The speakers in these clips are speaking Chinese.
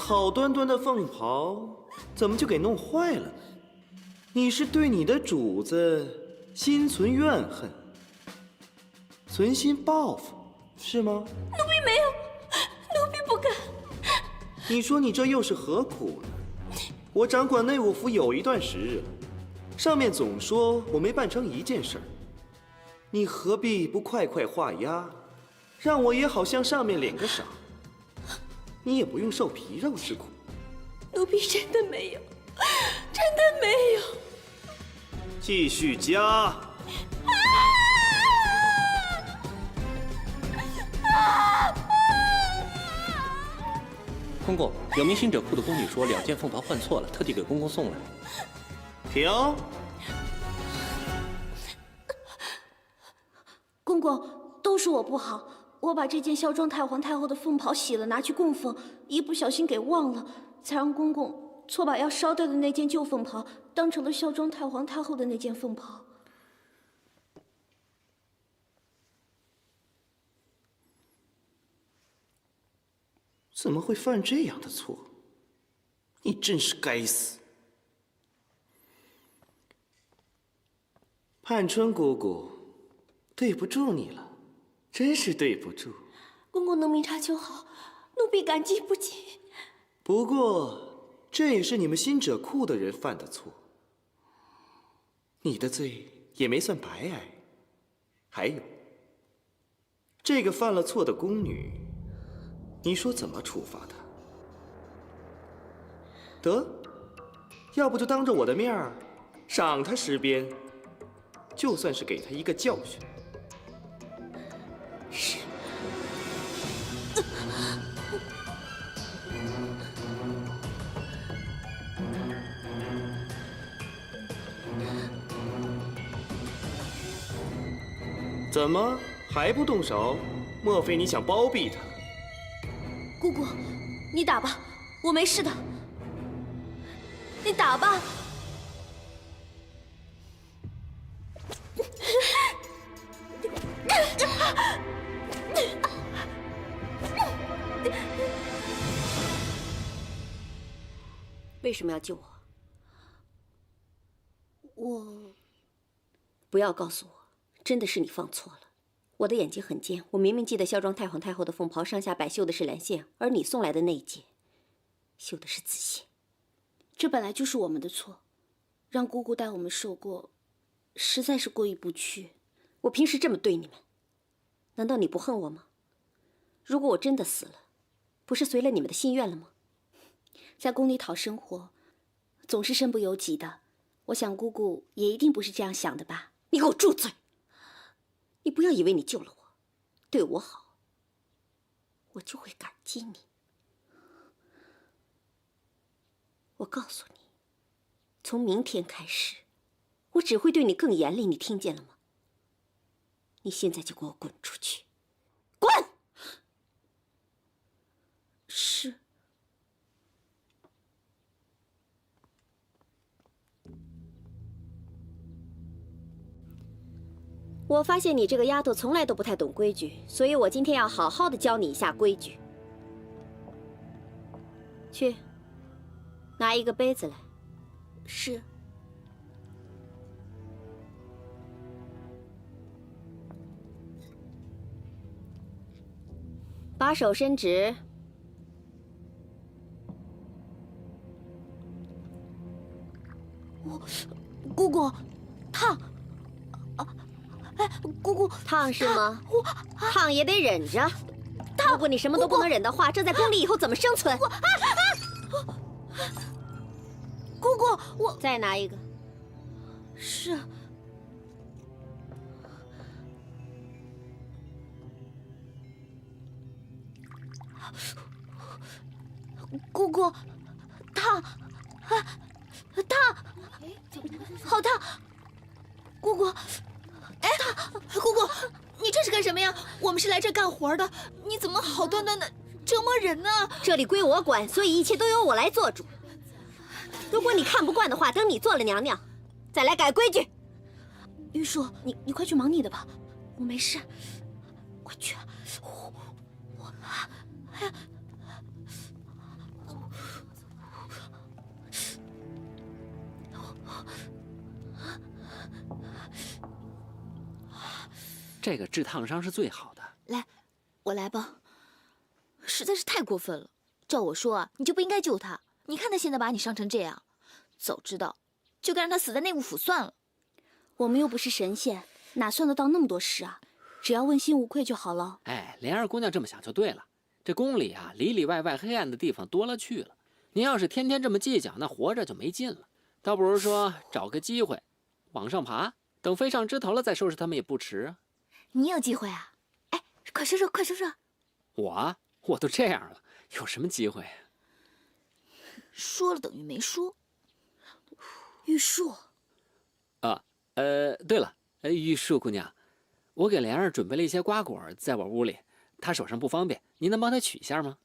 好端端的凤袍，怎么就给弄坏了呢？你是对你的主子心存怨恨，存心报复，是吗？奴婢没有，奴婢不敢。你说你这又是何苦呢？我掌管内务府有一段时日了，上面总说我没办成一件事儿，你何必不快快画押，让我也好向上面领个赏？你也不用受皮肉之苦。奴婢真的没有，真的没有。继续加。公公，有名新者库的宫女说2件凤袍换错了，特地给公公送来。停！公公，都是我不好，我把这件孝庄太皇太后的凤袍洗了，拿去供奉，一不小心给忘了，才让公公错把要烧掉的那件旧凤袍当成了孝庄太皇太后的那件凤袍。怎么会犯这样的错？你真是该死！盼春姑姑，对不住你了，真是对不住。公公能明察秋毫，奴婢感激不尽。不过，这也是你们新者库的人犯的错，你的罪也没算白挨。还有，这个犯了错的宫女，你说怎么处罚她？得，要不就当着我的面儿赏她10鞭，就算是给她一个教训。是。怎么还不动手？莫非你想包庇他？姑姑，你打吧，我没事的。你打吧。为什么要救我？我不要告诉我，真的是你放错了。我的眼睛很尖，我明明记得孝庄太皇太后的凤袍上下摆绣的是蓝线，而你送来的那一件，绣的是紫线。这本来就是我们的错，让姑姑带我们受过，实在是过意不去。我平时这么对你们，难道你不恨我吗？如果我真的死了，不是随了你们的心愿了吗？在宫里讨生活，总是身不由己的。我想姑姑也一定不是这样想的吧？你给我住嘴！你不要以为你救了我，对我好，我就会感激你。我告诉你，从明天开始，我只会对你更严厉，你听见了吗？你现在就给我滚出去！滚！是。我发现你这个丫头从来都不太懂规矩，所以我今天要好好的教你一下规矩。去，拿一个杯子来。是。把手伸直。姑姑，烫！哎，姑姑，烫是吗？烫也得忍着。如果你什么都不能忍的话，这在宫里以后怎么生存？姑姑，我再拿一个。是。姑姑，烫，烫，好烫！姑姑，哎，姑姑，你这是干什么呀？我们是来这干活的，你怎么好端端的折磨人呢？这里归我管，所以一切都由我来做主。如果你看不惯的话，等你做了娘娘，再来改规矩。玉树，你快去忙你的吧，我没事。快去！这个治烫伤是最好的。来，我来吧。实在是太过分了，照我说啊，你就不应该救他。你看他现在把你伤成这样，早知道就该让他死在内务府算了。我们又不是神仙，哪算得到那么多事啊？只要问心无愧就好了。哎，莲儿姑娘这么想就对了。这宫里啊，里里外外黑暗的地方多了去了。您要是天天这么计较，那活着就没劲了。倒不如说找个机会往上爬，等飞上枝头了再收拾他们也不迟啊。你有机会啊？哎，快说说，快说说。我都这样了，有什么机会？说了等于没说。玉树。对了，玉树姑娘，我给莲儿准备了一些瓜果，在我屋里，她手上不方便，您能帮她取一下吗？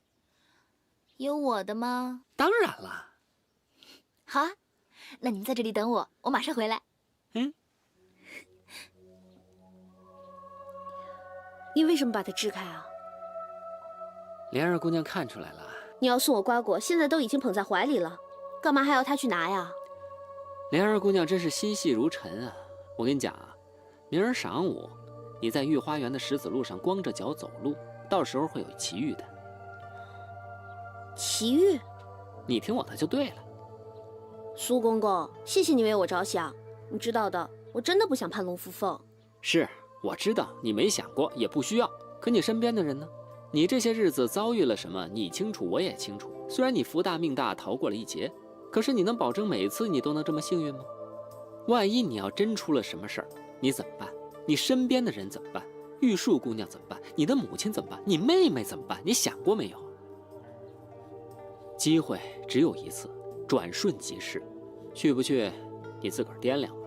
有我的吗？当然了。好啊，那你们在这里等我，我马上回来。你为什么把它支开啊？莲儿姑娘看出来了。你要送我瓜果，现在都已经捧在怀里了，干嘛还要他去拿呀？莲儿姑娘真是心细如尘啊！我跟你讲啊，明儿晌午，你在御花园的石子路上光着脚走路，到时候会有奇遇的。奇遇？你听我的就对了。苏公公，谢谢你为我着想。你知道的，我真的不想攀龙附凤。是，我知道你没想过，也不需要。可你身边的人呢？你这些日子遭遇了什么？你清楚，我也清楚。虽然你福大命大，逃过了一劫，可是你能保证每次你都能这么幸运吗？万一你要真出了什么事儿，你怎么办？你身边的人怎么办？玉树姑娘怎么办？你的母亲怎么办？你妹妹怎么办？你想过没有？机会只有一次，转瞬即逝，去不去，你自个儿掂量吧。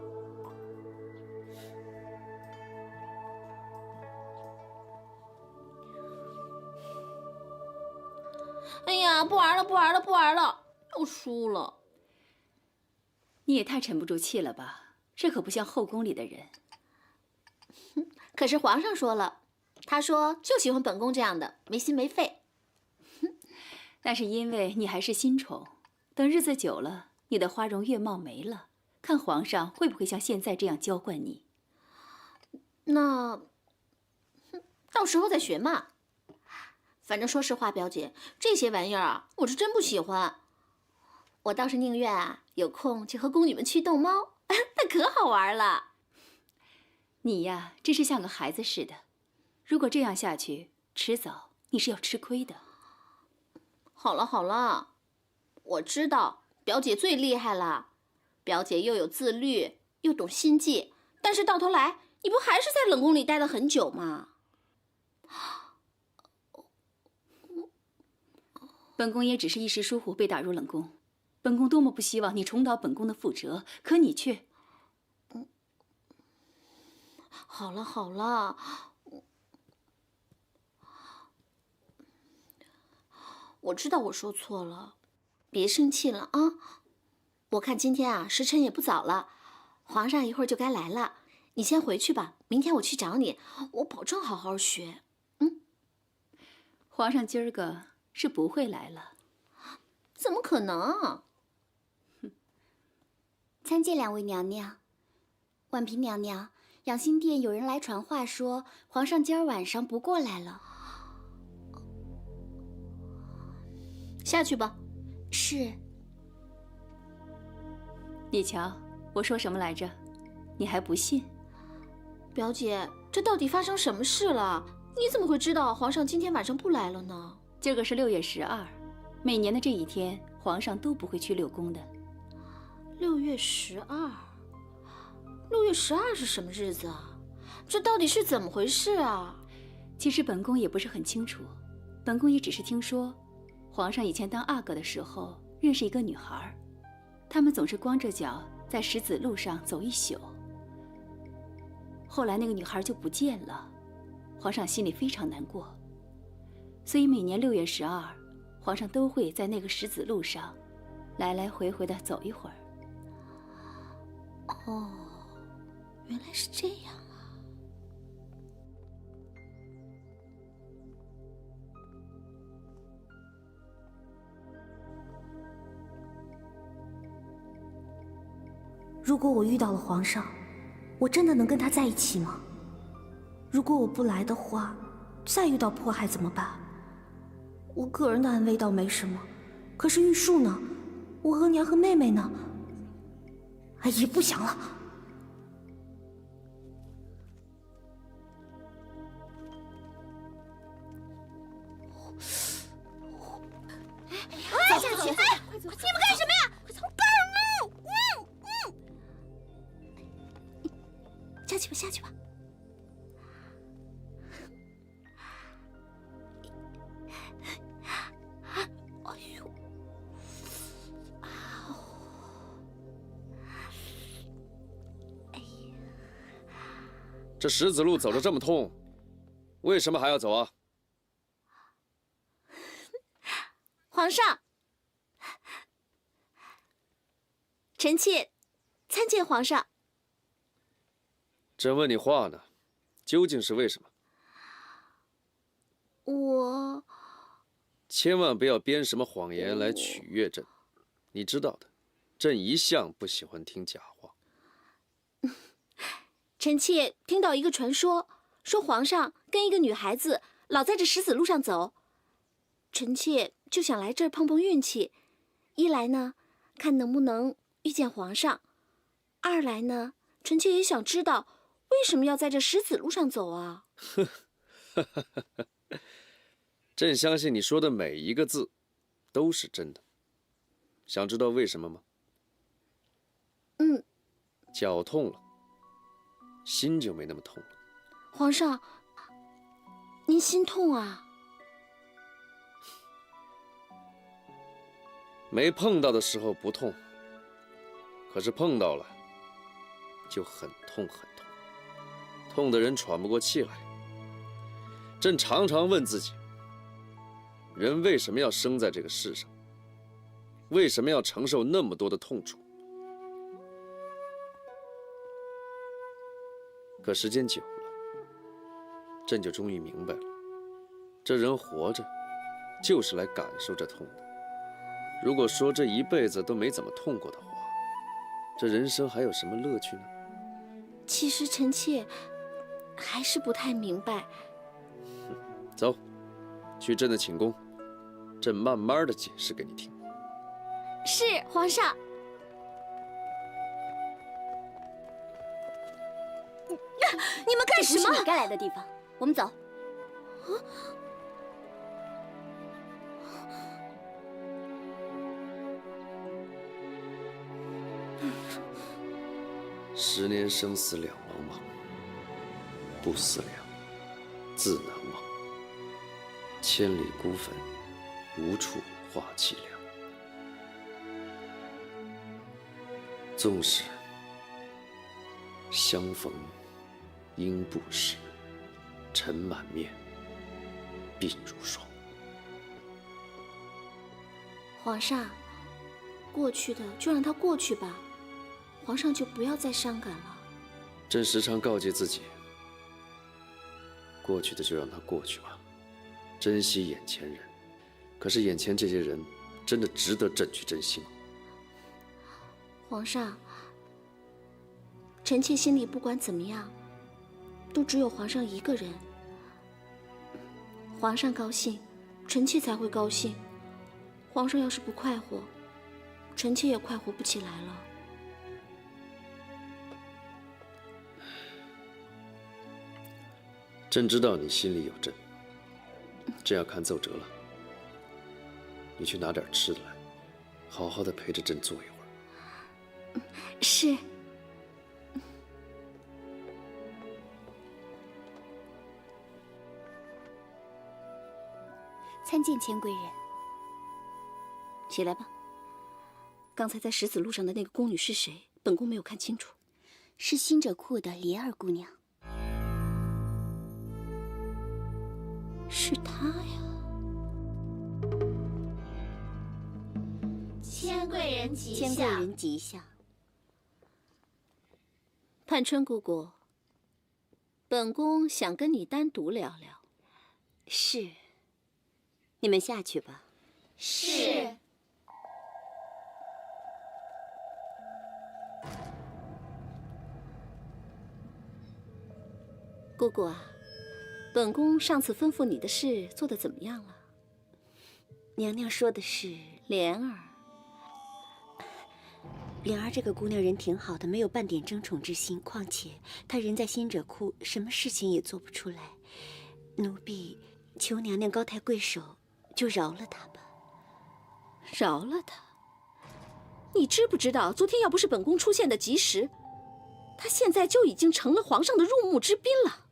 哎呀，不玩了，不玩了，不玩了，又输了。你也太沉不住气了吧？这可不像后宫里的人。可是皇上说了，他说就喜欢本宫这样的，没心没肺。那是因为你还是新宠，等日子久了，你的花容月貌没了，看皇上会不会像现在这样娇惯你。那，到时候再学嘛。反正说实话，表姐，这些玩意儿啊，我是真不喜欢。我倒是宁愿啊，有空就和宫女们去逗猫，那可好玩了。你呀，真是像个孩子似的。如果这样下去，迟早你是要吃亏的。好了好了，我知道表姐最厉害了，表姐又有自律，又懂心计，但是到头来，你不还是在冷宫里待了很久吗？本宫也只是一时疏忽被打入冷宫，本宫多么不希望你重蹈本宫的覆辙，可你却……好了好了，我知道我说错了，别生气了啊！我看今天啊时辰也不早了，皇上一会儿就该来了，你先回去吧，明天我去找你，我保证好好学。皇上今儿个是不会来了。怎么可能？参见两位娘娘。婉嫔娘娘，养心殿有人来传话说，皇上今儿晚上不过来了。下去吧。是。你瞧，我说什么来着？你还不信？表姐，这到底发生什么事了？你怎么会知道皇上今天晚上不来了呢？今个是6月12，每年的这一天，皇上都不会去六宫的。6月12，6月12是什么日子啊？这到底是怎么回事啊？其实本宫也不是很清楚，本宫也只是听说，皇上以前当阿哥的时候认识一个女孩，他们总是光着脚在石子路上走一宿。后来那个女孩就不见了，皇上心里非常难过，所以每年6月12，皇上都会在那个石子路上来来回回的走一会儿。哦，原来是这样啊！如果我遇到了皇上，我真的能跟他在一起吗？如果我不来的话，再遇到迫害怎么办？我个人的安危倒没什么，可是玉树呢？我额娘和妹妹呢？哎，也不想了。再下去！哎，你们干什么呀？下去吧，下去吧。哎呦！这石子路走着这么痛，为什么还要走啊？皇上，臣妾参见皇上。朕问你话呢，究竟是为什么？我千万不要编什么谎言来取悦朕，你知道的，朕一向不喜欢听假话。臣妾听到一个传说，说皇上跟一个女孩子老在这石子路上走，臣妾就想来这儿碰碰运气。一来呢，看能不能遇见皇上；二来呢，臣妾也想知道为什么要在这石子路上走啊？朕相信你说的每一个字都是真的。想知道为什么吗？脚痛了，心就没那么痛了。皇上，您心痛啊？没碰到的时候不痛，可是碰到了就很痛很痛，痛得人喘不过气来。朕常常问自己，人为什么要生在这个世上？为什么要承受那么多的痛楚？可时间久了，朕就终于明白了，这人活着就是来感受这痛的。如果说这一辈子都没怎么痛过的话，这人生还有什么乐趣呢？其实臣妾还是不太明白。走，去朕的寝宫，朕慢慢的解释给你听。是皇上。你们干什么？这不是你该来的地方，我们走。10年生死两茫茫，不思量，自难忘。千里孤坟，无处话凄凉。纵使相逢应不识，尘满面，鬓如霜。皇上，过去的就让它过去吧，皇上就不要再伤感了。朕时常告诫自己，过去的就让它过去吧，珍惜眼前人。可是眼前这些人，真的值得朕去珍惜吗？皇上，臣妾心里不管怎么样，都只有皇上一个人。皇上高兴，臣妾才会高兴。皇上要是不快活，臣妾也快活不起来了。朕知道你心里有朕，朕要看奏折了。你去拿点吃的来，好好的陪着朕坐一会儿。是。参见千贵人。起来吧。刚才在石子路上的那个宫女是谁？本宫没有看清楚。是新者库的莲儿姑娘。是她呀。千贵人吉祥。千贵人吉祥。盼春姑姑，本宫想跟你单独聊聊。是。你们下去吧。是。姑姑啊，本宫上次吩咐你的事做得怎么样了？娘娘说的是莲儿。莲儿这个姑娘人挺好的，没有半点争宠之心。况且她人在新者库，什么事情也做不出来。奴婢求娘娘高抬贵手，就饶了她吧。饶了她？你知不知道，昨天要不是本宫出现的及时，她现在就已经成了皇上的入幕之宾了。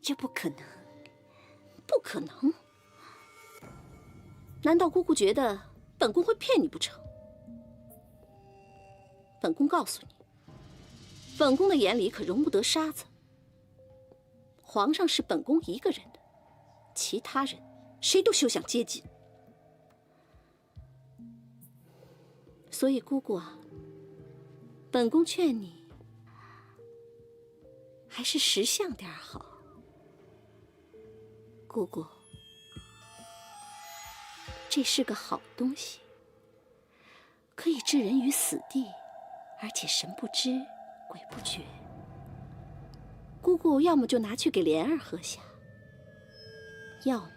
这不可能，不可能？难道姑姑觉得本宫会骗你不成？本宫告诉你，本宫的眼里可容不得沙子。皇上是本宫一个人的，其他人谁都休想接近。所以姑姑啊，本宫劝你还是识相点好。姑姑，这是个好东西，可以置人于死地，而且神不知鬼不觉。姑姑要么就拿去给莲儿喝下，要么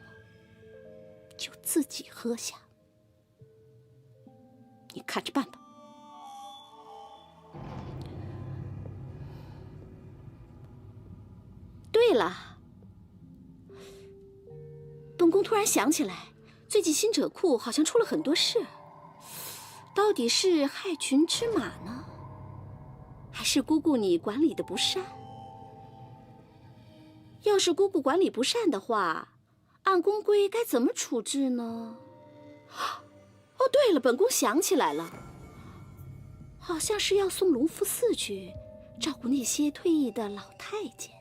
就自己喝下，你看着办吧。对了，本宫突然想起来，最近新者库好像出了很多事，到底是害群之马呢，还是姑姑你管理的不善？要是姑姑管理不善的话，按宫规该怎么处置呢？哦，对了，本宫想起来了，好像是要送隆福寺去照顾那些退役的老太监。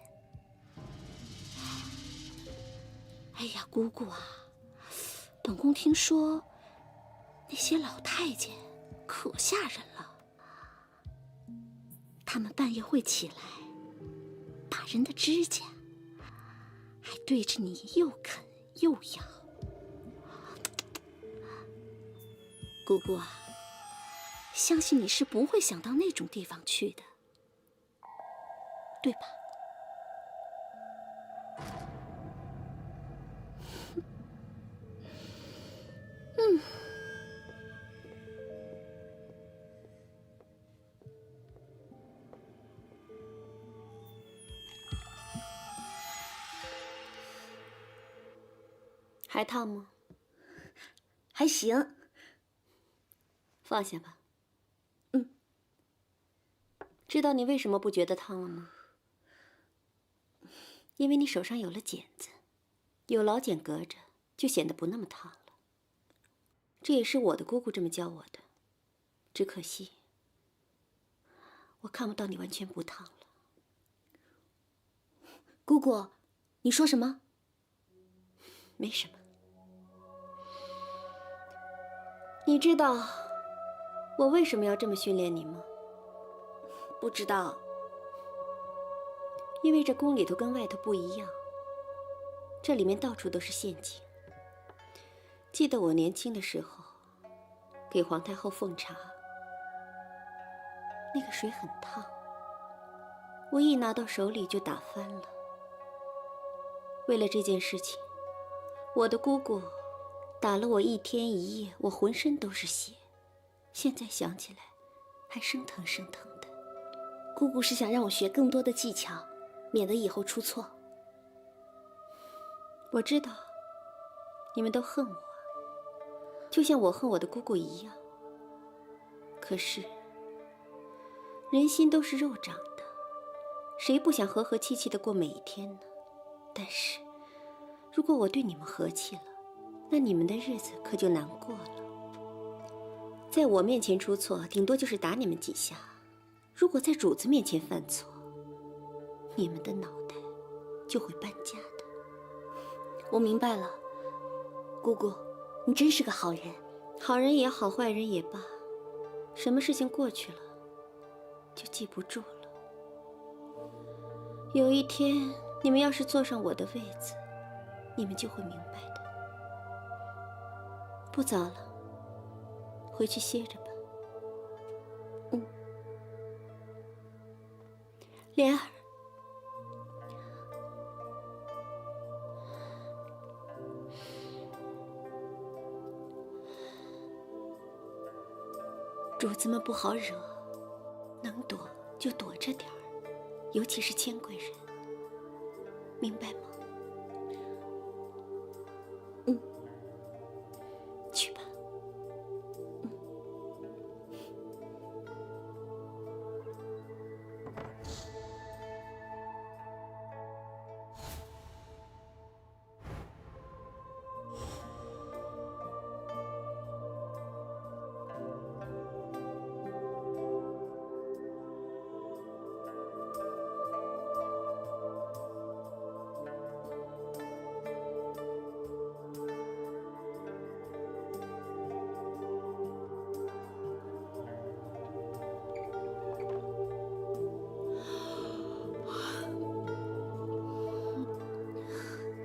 哎呀，姑姑啊，本宫听说那些老太监可吓人了，他们半夜会起来拔人的指甲，还对着你又啃又咬。姑姑啊，相信你是不会想到那种地方去的，对吧？嗯。还烫吗？还行。放下吧。知道你为什么不觉得烫了吗？因为你手上有了茧子，有老茧隔着，就显得不那么烫了。这也是我的姑姑这么教我的，只可惜我看不到你完全不烫了。姑姑，你说什么？没什么。你知道我为什么要这么训练你吗？不知道。因为这宫里头跟外头不一样，这里面到处都是陷阱。记得我年轻的时候，给皇太后奉茶，那个水很烫，我一拿到手里就打翻了。为了这件事情，我的姑姑打了我一天一夜，我浑身都是血，现在想起来还生疼生疼的。姑姑是想让我学更多的技巧，免得以后出错。我知道，你们都恨我，就像我恨我的姑姑一样。可是，人心都是肉长的，谁不想和和气气的过每一天呢？但是，如果我对你们和气了，那你们的日子可就难过了。在我面前出错，顶多就是打你们几下；如果在主子面前犯错，你们的脑袋就会搬家的。我明白了，姑姑，你真是个好人。好人也好，坏人也罢，什么事情过去了，就记不住了。有一天，你们要是坐上我的位子，你们就会明白的。不早了，回去歇着吧。莲儿，主子们不好惹，能躲就躲着点儿，尤其是千贵人，明白吗？去吧。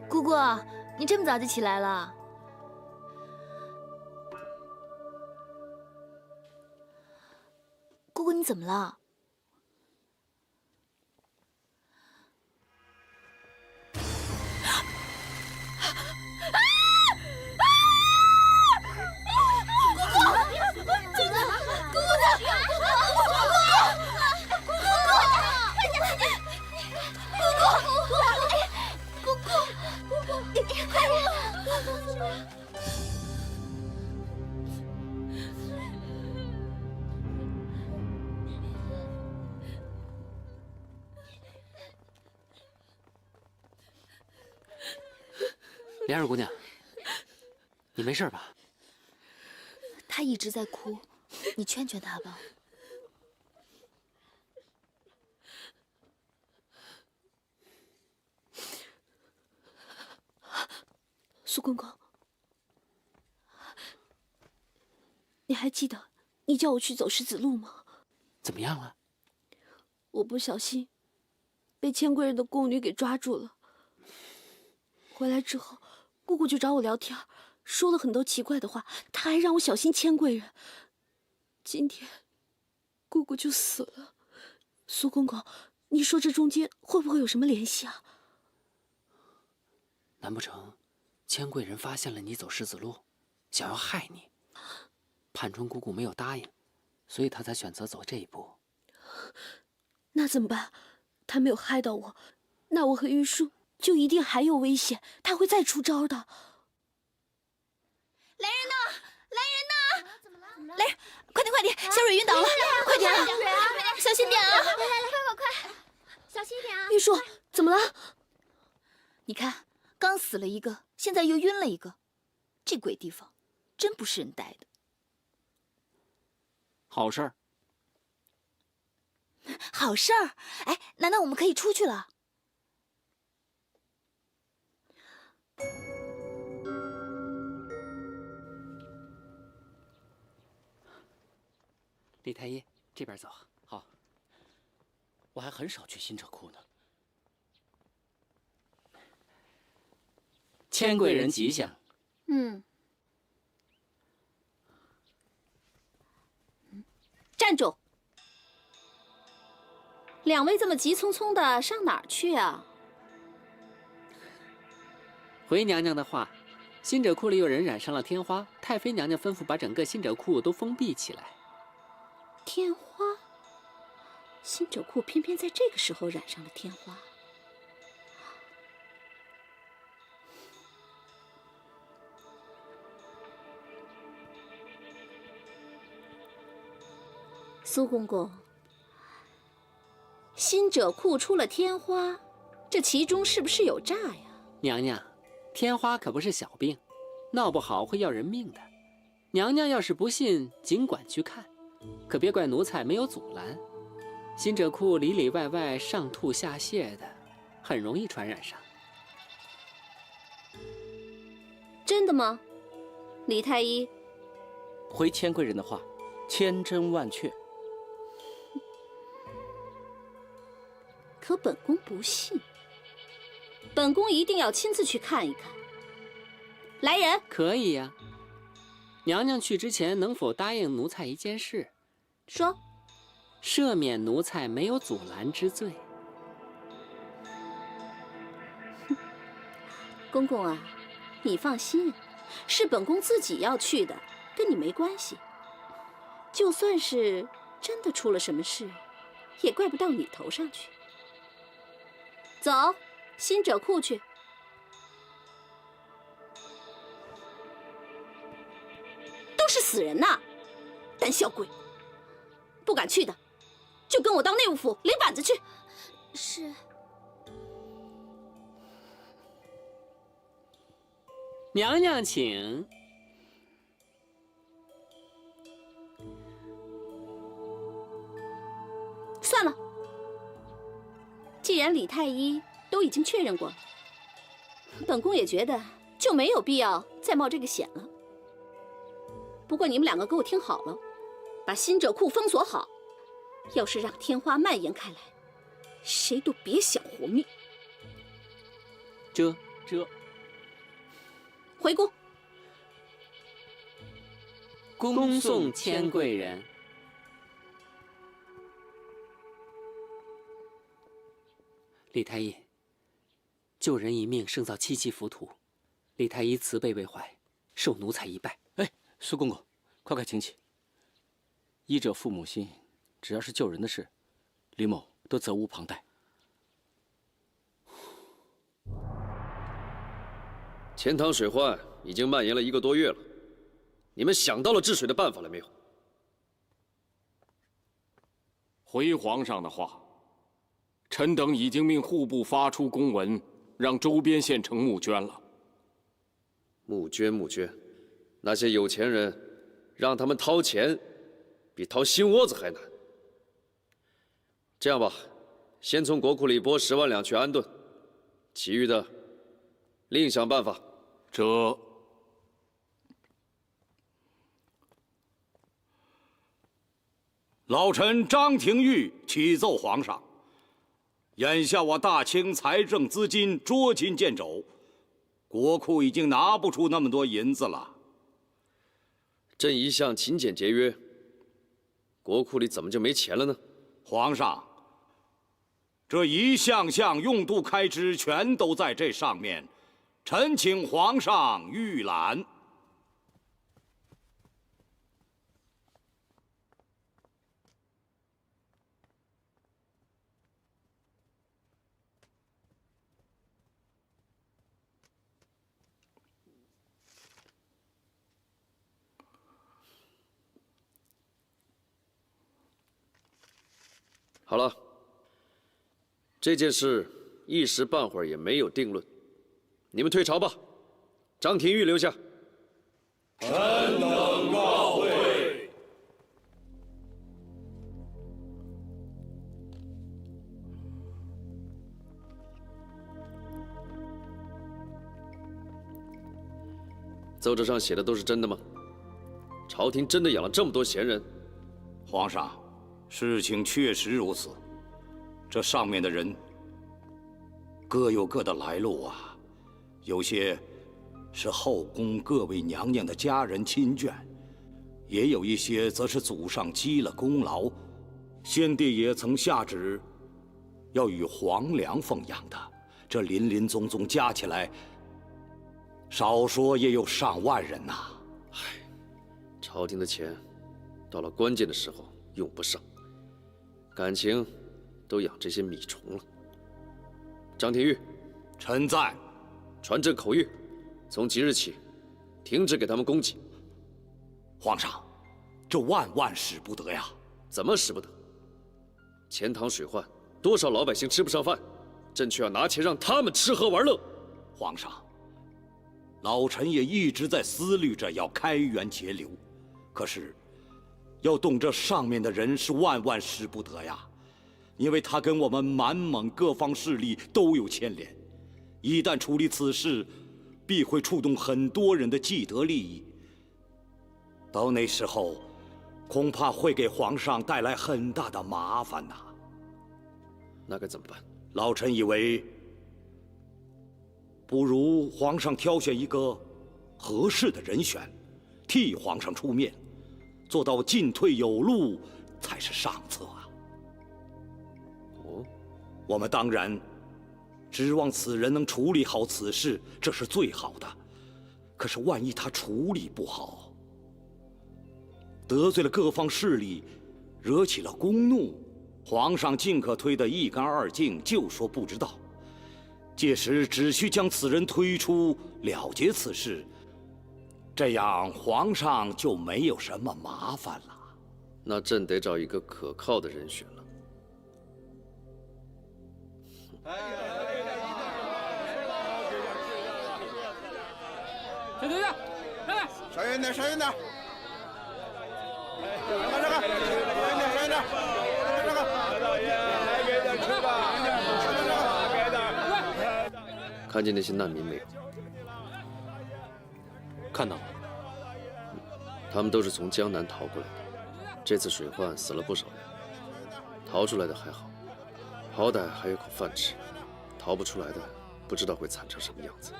姑姑，你这么早就起来了？姑姑，你怎么了？莲儿姑娘，你没事吧？他一直在哭，你劝劝他吧。苏公公，你还记得你叫我去走石子路吗？怎么样了？我不小心被千贵人的宫女给抓住了。回来之后，姑姑就找我聊天，说了很多奇怪的话，她还让我小心千贵人。今天，姑姑就死了。苏公公，你说这中间会不会有什么联系啊？难不成千贵人发现了你走石子路，想要害你？盼春姑姑没有答应，所以她才选择走这一步。那怎么办？她没有害到我，那我和玉树就一定还有危险，他会再出招的。来人呐！来人呐！怎么了？来人，快点快点！小蕊晕倒了，快点啊！小心点啊！快，小心一点啊！玉树，怎么了？你看，刚死了一个，现在又晕了一个，这鬼地方真不是人待的。好事儿。好事儿！哎，难道我们可以出去了？李太医，这边走。好，我还很少去新者库呢。千贵人吉祥。站住！两位这么急匆匆的上哪儿去啊？回娘娘的话，新者库里有人染上了天花，太妃娘娘吩咐把整个新者库都封闭起来。天花？新者库偏偏在这个时候染上了天花。苏公公，新者库出了天花，这其中是不是有诈呀？娘娘，天花可不是小病，闹不好会要人命的。娘娘要是不信，尽管去看，可别怪奴才没有阻拦。新者库里里外外上吐下泻的，很容易传染上。真的吗？李太医，回千贵人的话，千真万确。可本宫不信，本宫一定要亲自去看一看。来人！可以呀。娘娘去之前，能否答应奴才一件事？说。赦免奴才没有阻拦之罪。公公啊，你放心，是本宫自己要去的，跟你没关系。就算是真的出了什么事，也怪不到你头上去。走，新者库去。都是死人呐，胆小鬼！不敢去的，就跟我到内务府领板子去。是。娘娘请。算了，既然李太医都已经确认过了，本宫也觉得就没有必要再冒这个险了。不过你们两个给我听好了，把新者库封锁好，要是让天花蔓延开来，谁都别想活命。这回宫。恭送千贵人。李太医，救人一命胜造7级浮屠，李太医慈悲为怀，受奴才一拜。哎，苏公公，快请起。医者父母心，只要是救人的事，李某都责无旁贷。钱塘水患已经蔓延了1个多月了，你们想到了治水的办法了没有？回皇上的话，臣等已经命户部发出公文，让周边县城募捐了。募捐，那些有钱人，让他们掏钱，比掏心窝子还难。这样吧，先从国库里拨10万两去安顿，其余的另想办法。这老臣张廷玉启奏皇上，眼下我大清财政资金捉襟见肘，国库已经拿不出那么多银子了。朕一向勤俭节约，国库里怎么就没钱了呢？皇上，这一项项用度开支全都在这上面，臣请皇上预览。好了，这件事一时半会儿也没有定论，你们退朝吧。张廷玉留下。臣等告退。奏折上写的都是真的吗？朝廷真的养了这么多闲人？皇上，事情确实如此。这上面的人各有各的来路啊，有些是后宫各位娘娘的家人亲眷，也有一些则是祖上积了功劳，先帝也曾下旨要与皇粮奉养的。这林林总总加起来，少说也有上万人呐。唉，朝廷的钱到了关键的时候用不上，感情都养这些米虫了。张廷玉，臣在。传朕口谕，从即日起，停止给他们供给。皇上，这万使不得呀！怎么使不得？钱塘水患，多少老百姓吃不上饭，朕却要拿钱让他们吃喝玩乐。皇上，老臣也一直在思虑着要开源节流，可是要动这上面的人是万使不得呀，因为他跟我们满蒙各方势力都有牵连，一旦处理此事，必会触动很多人的既得利益。到那时候，恐怕会给皇上带来很大的麻烦呐。那该怎么办？老臣以为，不如皇上挑选一个合适的人选，替皇上出面，做到进退有路才是上策啊。哦，我们当然指望此人能处理好此事，这是最好的。可是万一他处理不好，得罪了各方势力，惹起了公怒，皇上尽可推得一干二净，就说不知道。届时只需将此人推出，了结此事，这样皇上就没有什么麻烦了。那朕得找一个可靠的人选了。小队长，来，稍远点，稍远点。看这个，稍远点，稍远点。看这个，大爷，来给点吃吧。给点。看见那些难民没有？看到了。他们都是从江南逃过来的。这次水患死了不少人，逃出来的还好，好歹还有口饭吃；逃不出来的，不知道会惨成什么样子。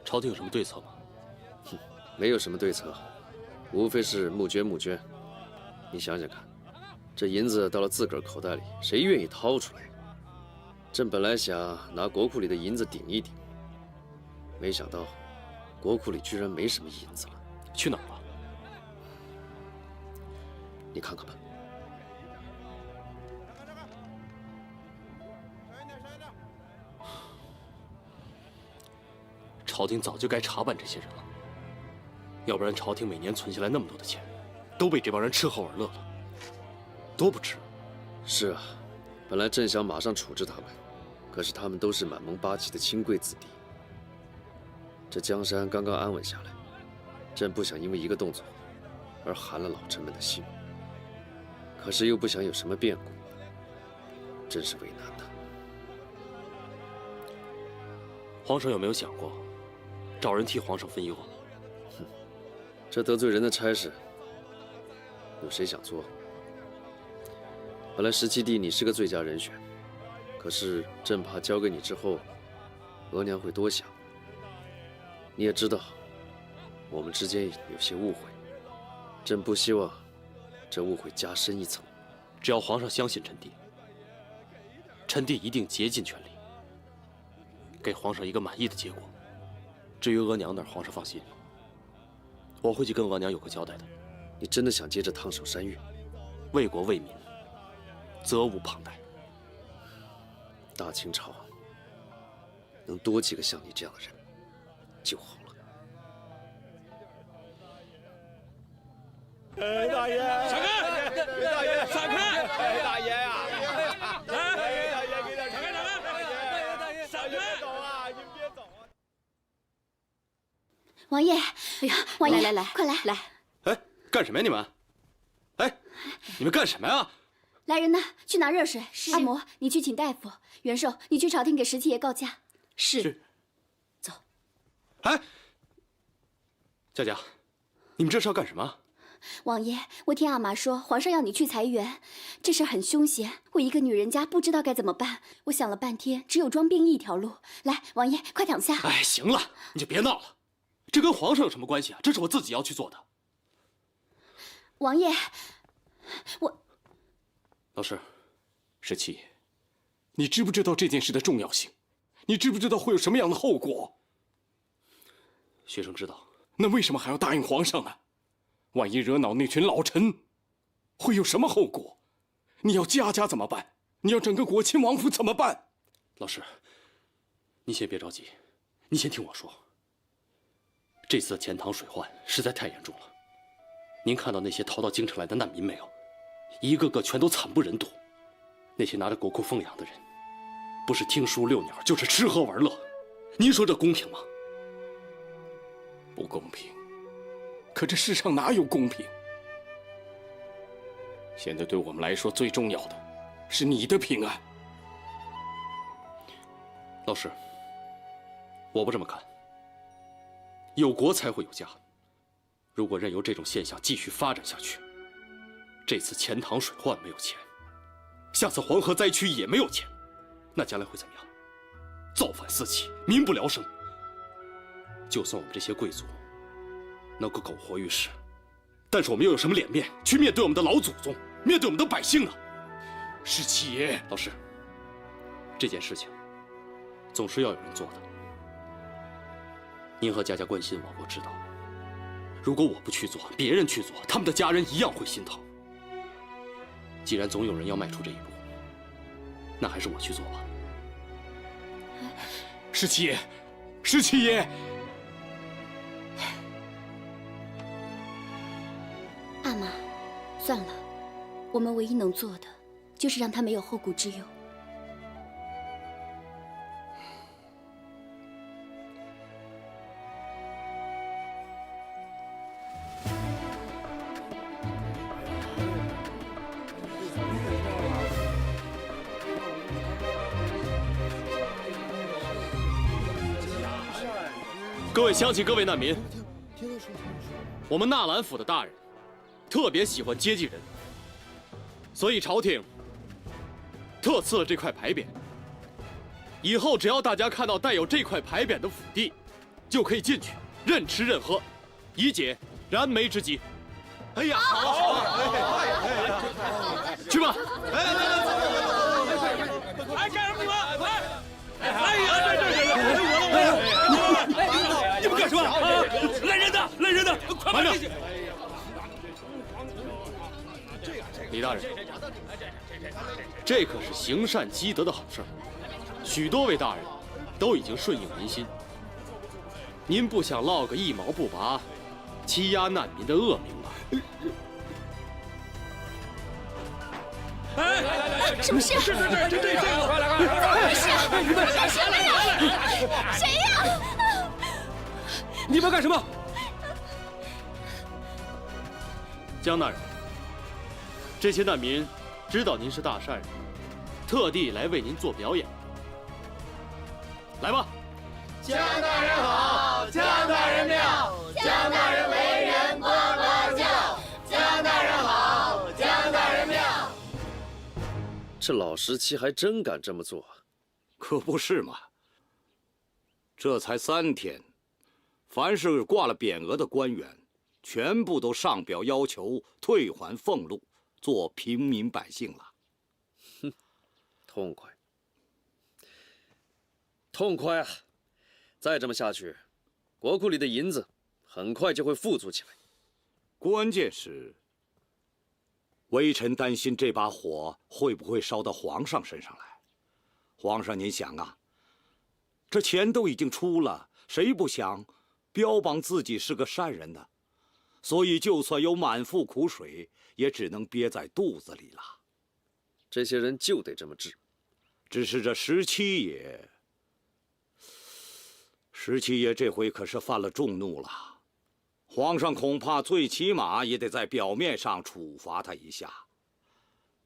朝廷有什么对策吗？哼，没有什么对策，无非是募捐募捐。你想想看，这银子到了自个儿口袋里，谁愿意掏出来？朕本来想拿国库里的银子顶一顶，没想到国库里居然没什么银子了。去哪儿了？你看看吧。朝廷早就该查办这些人了，要不然朝廷每年存下来那么多的钱，都被这帮人吃喝玩乐了，多不值。是啊，本来朕想马上处置他们，可是他们都是满蒙八旗的亲贵子弟。这江山刚刚安稳下来，朕不想因为一个动作而寒了老臣们的心，可是又不想有什么变故，真是为难的。皇上有没有想过，找人替皇上分忧啊？哼，这得罪人的差事，有谁想做？本来17弟你是个最佳人选，可是朕怕交给你之后，额娘会多想。你也知道，我们之间有些误会，朕不希望这误会加深一层。只要皇上相信臣弟，臣弟一定竭尽全力，给皇上一个满意的结果。至于额娘那儿，皇上放心，我会去跟额娘有个交代的。你真的想接着烫手山芋？为国为民，责无旁贷。大清朝能多几个像你这样的人就好了。大爷，闪开！大爷，闪开！大爷呀！来，大爷，给点闪开！大爷，闪开！别走啊！你别走啊！王爷，哎呀，王爷，来，快来！来，哎，干什么呀你们？哎，你们干什么呀？来人呐，去拿热水。是。阿嬷，你去请大夫。元寿，你去朝廷给17爷告假。是。走。哎，佳佳，你们这是要干什么？王爷，我听阿玛说，皇上要你去裁员，这事很凶险。我一个女人家不知道该怎么办。我想了半天，只有装病一条路。来，王爷，快躺下。哎，行了，你就别闹了，这跟皇上有什么关系啊？这是我自己要去做的。王爷，我……老师，17爷，你知不知道这件事的重要性？你知不知道会有什么样的后果？学生知道。那为什么还要答应皇上呢？万一惹恼那群老臣，会有什么后果？你要家家怎么办？你要整个国亲王府怎么办？老师，你先别着急，你先听我说。这次的钱塘水患实在太严重了，您看到那些逃到京城来的难民没有？一个个全都惨不忍睹。那些拿着国库奉养的人，不是听书遛鸟，就是吃喝玩乐。您说这公平吗？不公平。可这世上哪有公平？现在对我们来说最重要的是你的平安。老师，我不这么看。有国才会有家。如果任由这种现象继续发展下去，这次钱塘水患没有钱，下次黄河灾区也没有钱，那将来会怎么样？造反四起，民不聊生。就算我们这些贵族能够苟活于世，但是我们又有什么脸面去面对我们的老祖宗，面对我们的百姓呢？17爷，老师，这件事情总是要有人做的。您和佳佳关心我，我知道。如果我不去做，别人去做，他们的家人一样会心疼。既然总有人要迈出这一步，那还是我去做吧。十七爷，十七爷，阿玛，算了，我们唯一能做的就是让他没有后顾之忧。各位乡亲，各位难民，我们纳兰府的大人特别喜欢接济人，所以朝廷特赐了这块牌匾。以后只要大家看到带有这块牌匾的府邸，就可以进去任吃任喝，以解燃眉之急。哎呀，好，去吧。哎，干什么？哎呀，你们干什么？来人的，来人的，快把这些！李大人，这可是行善积德的好事儿，许多位大人都已经顺应民心。您不想落个一毛不拔、欺压难民的恶名吧？什么事？这个，快来！什么呀？谁呀？你们干什么？江大人，这些难民知道您是大善人，特地来为您做表演。来吧！江大人好，江大人妙，江大人为人呱呱叫，江大人好，江大人妙。这老17还真敢这么做，可不是嘛？这才3天，凡是挂了匾额的官员，全部都上表要求退还俸禄，做平民百姓了。哼，痛快，痛快啊！再这么下去，国库里的银子很快就会富足起来。关键是，微臣担心这把火会不会烧到皇上身上来。皇上，您想啊，这钱都已经出了，谁不想标榜自己是个善人呢？所以，就算有满腹苦水，也只能憋在肚子里了。这些人就得这么治。只是这17爷这回可是犯了众怒了，皇上恐怕最起码也得在表面上处罚他一下，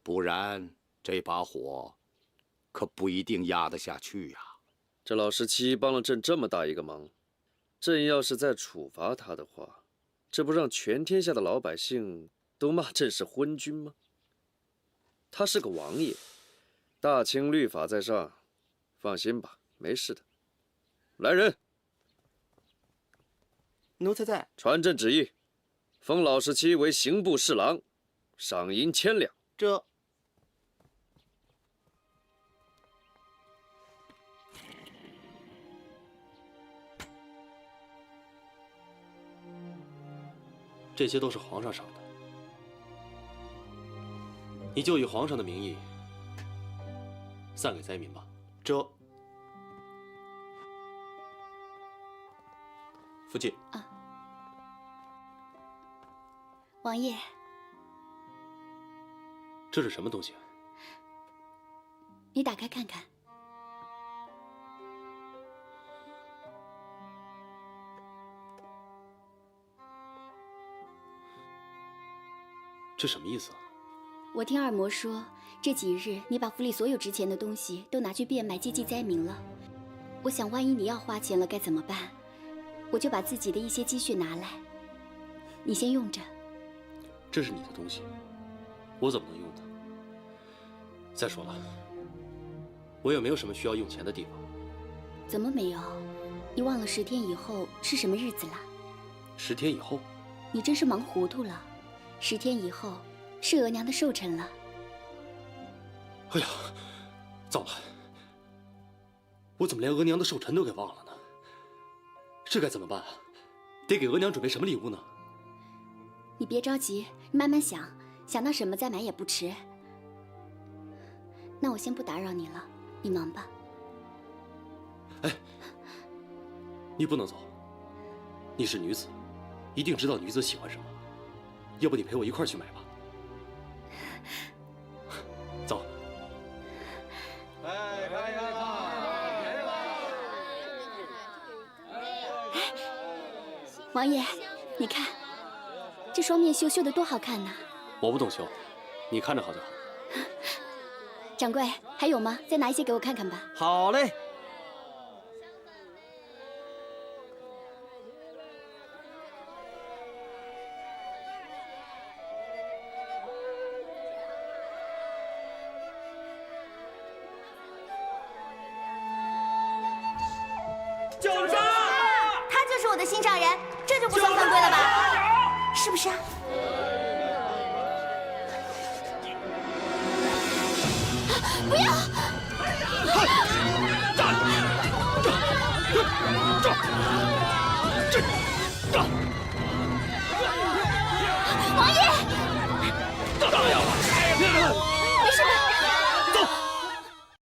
不然这把火可不一定压得下去呀。这老17帮了朕这么大一个忙，朕要是再处罚他的话，这不让全天下的老百姓都骂朕是昏君吗？他是个王爷，大清律法在上，放心吧，没事的。来人，奴才在。传朕旨意，封老17为刑部侍郎，赏银1000两。这。这些都是皇上赏的，你就以皇上的名义散给灾民吧。这。福晋。啊，王爷，这是什么东西？你打开看看。这什么意思啊？我听二嬷说，这几日你把府里所有值钱的东西都拿去变卖接济灾民了。我想，万一你要花钱了该怎么办？我就把自己的一些积蓄拿来，你先用着。这是你的东西，我怎么能用呢？再说了，我也没有什么需要用钱的地方。怎么没有？你忘了10天以后是什么日子了？10天以后？你真是忙糊涂了。10天以后是额娘的寿辰了。哎呀，糟了，我怎么连额娘的寿辰都给忘了呢？这该怎么办啊？得给额娘准备什么礼物呢？你别着急，你慢慢想，想到什么再买也不迟。那我先不打扰你了，你忙吧。哎，你不能走，你是女子，一定知道女子喜欢什么。要不你陪我一块儿去买吧。走。王爷，你看，这双面绣绣的多好看呐！我不懂绣，你看着好就好。掌柜，还有吗？再拿一些给我看看吧。好嘞。就是他就是我的心上人，这就不算犯规了吧？是不是啊？不要！站！